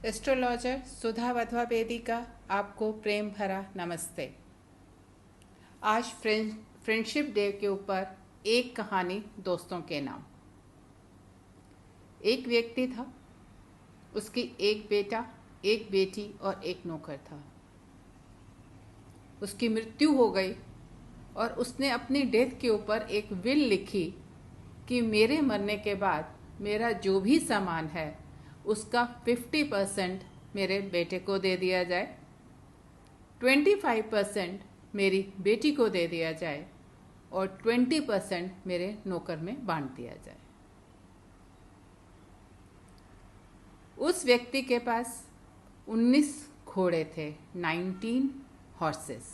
Astrologer सुधा वधवा बेदी का आपको प्रेम भरा नमस्ते। आज फ्रेंडशिप डे के ऊपर एक कहानी दोस्तों के नाम। एक व्यक्ति था, उसकी एक बेटा, एक बेटी और एक नौकर था। उसकी मृत्यु हो गई और उसने अपनी डेथ के ऊपर एक विल लिखी कि मेरे मरने के बाद मेरा जो भी सामान है उसका 50% मेरे बेटे को दे दिया जाए, 25% मेरी बेटी को दे दिया जाए और 20% मेरे नौकर में बांट दिया जाए। उस व्यक्ति के पास 19 घोड़े थे, 19 हॉर्सेस।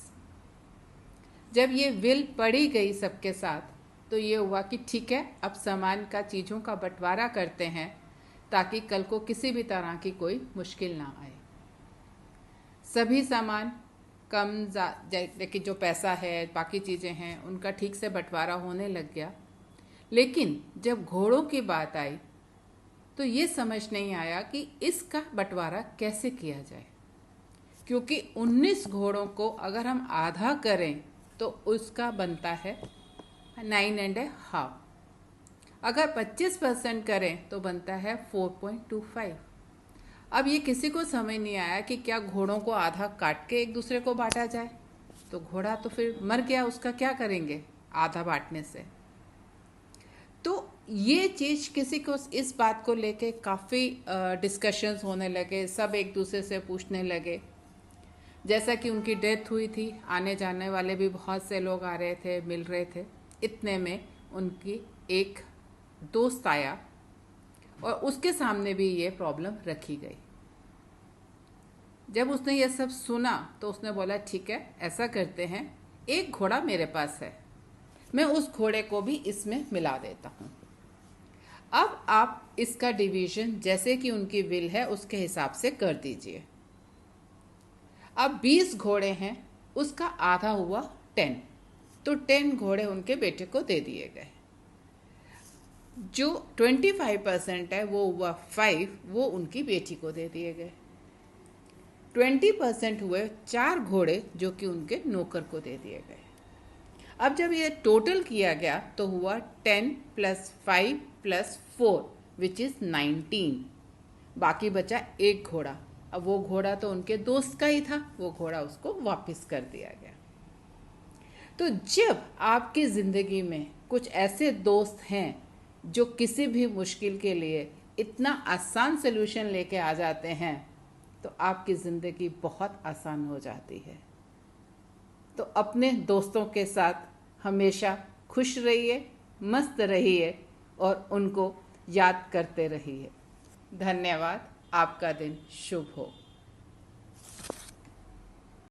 जब ये विल पढ़ी गई सबके साथ तो ये हुआ कि ठीक है, अब सामान का चीज़ों का बंटवारा करते हैं ताकि कल को किसी भी तरह की कोई मुश्किल ना आए। सभी सामान कम कि जो पैसा है, बाकी चीज़ें हैं, उनका ठीक से बंटवारा होने लग गया। लेकिन जब घोड़ों की बात आई तो ये समझ नहीं आया कि इसका बंटवारा कैसे किया जाए, क्योंकि 19 घोड़ों को अगर हम आधा करें तो उसका बनता है 9.5। अगर 25% करें तो बनता है 4.25। अब ये किसी को समझ नहीं आया कि क्या घोड़ों को आधा काट के एक दूसरे को बांटा जाए, तो घोड़ा तो फिर मर गया, उसका क्या करेंगे आधा बांटने से। तो ये चीज़ किसी को इस बात को लेके काफ़ी डिस्कशंस होने लगे, सब एक दूसरे से पूछने लगे। जैसा कि उनकी डेथ हुई थी, आने जाने वाले भी बहुत से लोग आ रहे थे, मिल रहे थे। इतने में उनकी एक दोस्त आया और उसके सामने भी ये प्रॉब्लम रखी गई। जब उसने ये सब सुना तो उसने बोला ठीक है, ऐसा करते हैं, एक घोड़ा मेरे पास है, मैं उस घोड़े को भी इसमें मिला देता हूँ। अब आप इसका डिवीजन जैसे कि उनकी विल है उसके हिसाब से कर दीजिए। अब 20 घोड़े हैं, उसका आधा हुआ 10, तो 10 घोड़े उनके बेटे को दे दिए गए। जो 25% है वो हुआ 5, वो उनकी बेटी को दे दिए गए। 20% हुए 4 घोड़े जो कि उनके नौकर को दे दिए गए। अब जब ये टोटल किया गया तो हुआ 10 + 5 + 4 विच इज़ 19। बाकी बचा एक घोड़ा। अब वो घोड़ा तो उनके दोस्त का ही था, वो घोड़ा उसको वापस कर दिया गया। तो जब आपकी ज़िंदगी में कुछ ऐसे दोस्त हैं जो किसी भी मुश्किल के लिए इतना आसान सलूशन लेके आ जाते हैं तो आपकी ज़िंदगी बहुत आसान हो जाती है। तो अपने दोस्तों के साथ हमेशा खुश रहिए, मस्त रहिए और उनको याद करते रहिए। धन्यवाद। आपका दिन शुभ हो।